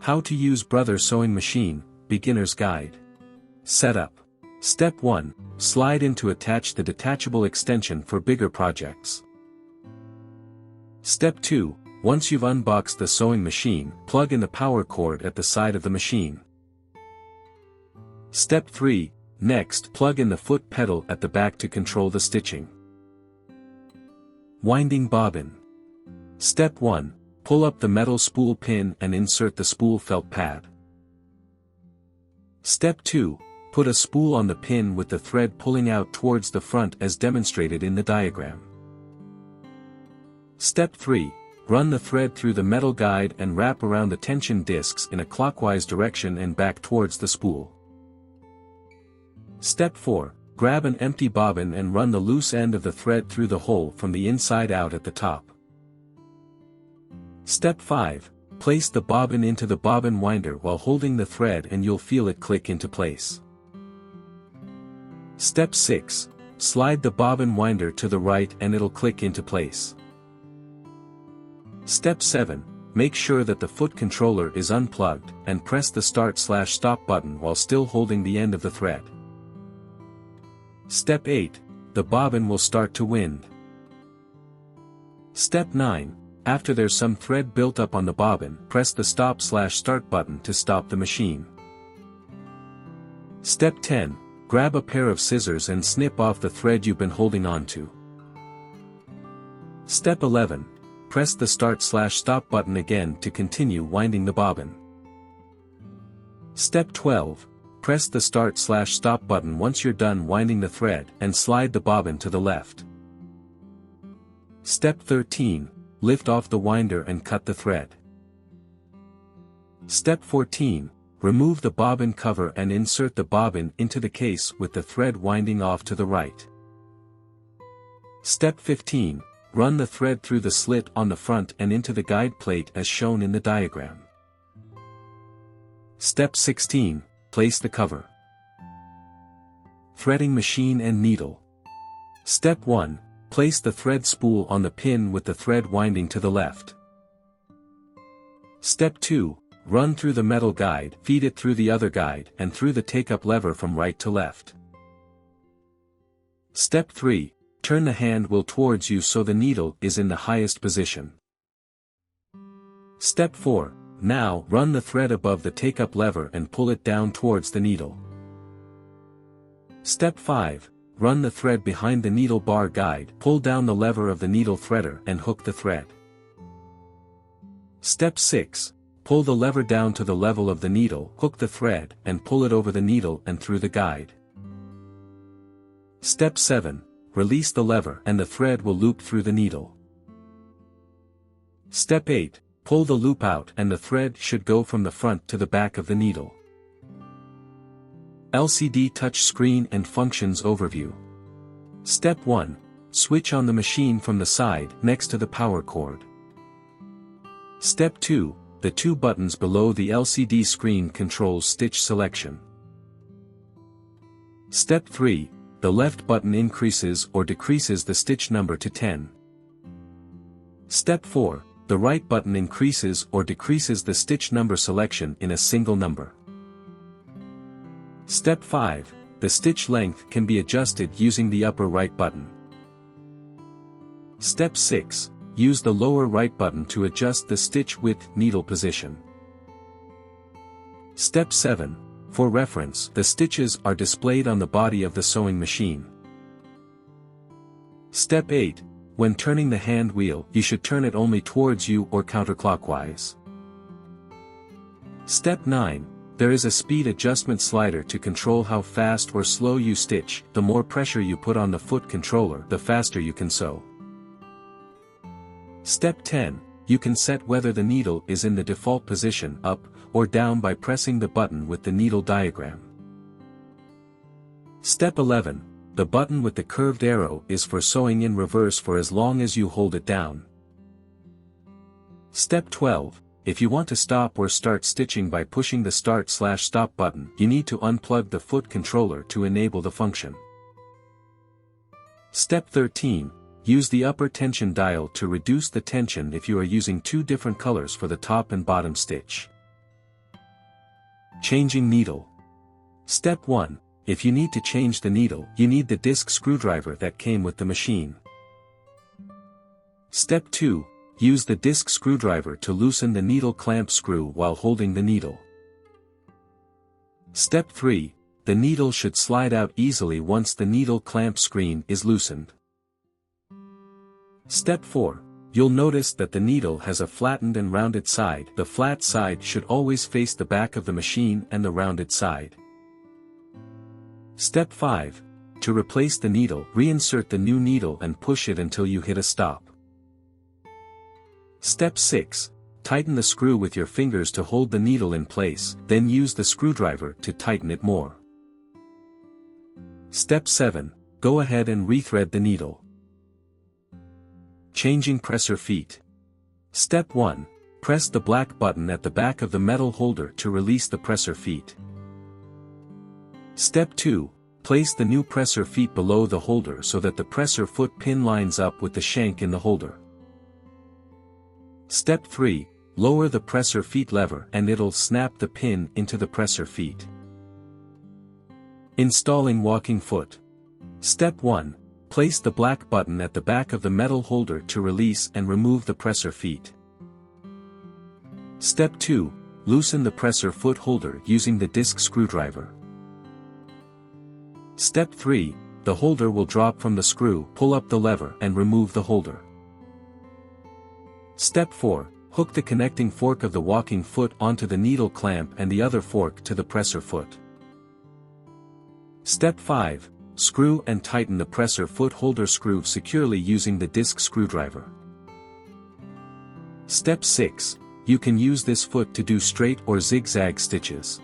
How to use Brother Sewing Machine, Beginner's Guide. Setup. Step 1, slide in to attach the detachable extension for bigger projects. Step 2, once you've unboxed the sewing machine, plug in the power cord at the side of the machine. Step 3, next plug in the foot pedal at the back to control the stitching. Winding bobbin. Step 1, pull up the metal spool pin and insert the spool felt pad. Step 2, put a spool on the pin with the thread pulling out towards the front as demonstrated in the diagram. Step 3, run the thread through the metal guide and wrap around the tension discs in a clockwise direction and back towards the spool. Step 4, grab an empty bobbin and run the loose end of the thread through the hole from the inside out at the top. Step 5, place the bobbin into the bobbin winder while holding the thread and you'll feel it click into place. Step 6, slide the bobbin winder to the right and it'll click into place. Step 7, make sure that the foot controller is unplugged and press the start/stop button while still holding the end of the thread. Step 8, the bobbin will start to wind. Step 9, after there's some thread built up on the bobbin, press the stop/start button to stop the machine. Step 10, grab a pair of scissors and snip off the thread you've been holding on to. Step 11, press the start/stop button again to continue winding the bobbin. Step 12, press the start/stop button once you're done winding the thread and slide the bobbin to the left. Step 13, lift off the winder and cut the thread. Step 14, remove the bobbin cover and insert the bobbin into the case with the thread winding off to the right. Step 15, run the thread through the slit on the front and into the guide plate as shown in the diagram. Step 16, place the cover. Threading machine and needle. Step 1, place the thread spool on the pin with the thread winding to the left. Step 2, run through the metal guide, feed it through the other guide and through the take-up lever from right to left. Step 3, turn the hand wheel towards you so the needle is in the highest position. Step 4, now run the thread above the take-up lever and pull it down towards the needle. Step 5, run the thread behind the needle bar guide, pull down the lever of the needle threader and hook the thread. Step 6, pull the lever down to the level of the needle, hook the thread and pull it over the needle and through the guide. Step 7, release the lever and the thread will loop through the needle. Step 8, pull the loop out and the thread should go from the front to the back of the needle. LCD touch screen and functions overview. Step 1, switch on the machine from the side next to the power cord. Step 2, the two buttons below the LCD screen controls stitch selection. Step 3, the left button increases or decreases the stitch number to 10. Step 4, the right button increases or decreases the stitch number selection in a single number. Step 5, the stitch length can be adjusted using the upper right button. Step 6, use the lower right button to adjust the stitch width needle position. Step 7, for reference, the stitches are displayed on the body of the sewing machine. Step 8, when turning the hand wheel, you should turn it only towards you or counterclockwise. Step 9, there is a speed adjustment slider to control how fast or slow you stitch. The more pressure you put on the foot controller, the faster you can sew. Step 10, you can set whether the needle is in the default position up or down by pressing the button with the needle diagram. Step 11, the button with the curved arrow is for sewing in reverse for as long as you hold it down. Step 12, if you want to stop or start stitching by pushing the start/stop button, you need to unplug the foot controller to enable the function. Step 13, use the upper tension dial to reduce the tension if you are using two different colors for the top and bottom stitch. Changing needle. Step 1. If you need to change the needle, you need the disc screwdriver that came with the machine. Step 2. Use the disc screwdriver to loosen the needle clamp screw while holding the needle. Step 3. The needle should slide out easily once the needle clamp screen is loosened. Step 4. You'll notice that the needle has a flattened and rounded side. The flat side should always face the back of the machine and the rounded side. Step 5. To replace the needle, reinsert the new needle and push it until you hit a stop. Step 6. Tighten the screw with your fingers to hold the needle in place, then use the screwdriver to tighten it more. Step 7. Go ahead and rethread the needle. Changing presser feet. Step 1. Press the black button at the back of the metal holder to release the presser feet. Step 2. Place the new presser feet below the holder so that the presser foot pin lines up with the shank in the holder. Step 3. Lower the presser feet lever and it'll snap the pin into the presser feet. Installing walking foot. Step 1. Place the black button at the back of the metal holder to release and remove the presser feet. Step 2. Loosen the presser foot holder using the disc screwdriver. Step 3. The holder will drop from the screw. Pull up the lever and remove the holder. Step 4. Hook the connecting fork of the walking foot onto the needle clamp and the other fork to the presser foot. Step 5. Screw and tighten the presser foot holder screw securely using the disc screwdriver. Step 6. You can use this foot to do straight or zigzag stitches.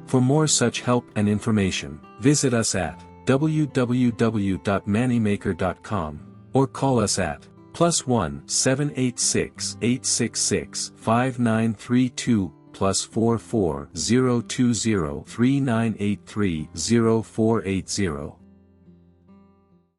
For more such help and information, visit us at www.manimaker.com or call us at +1 786 866 5932 +44 020 3983 0480.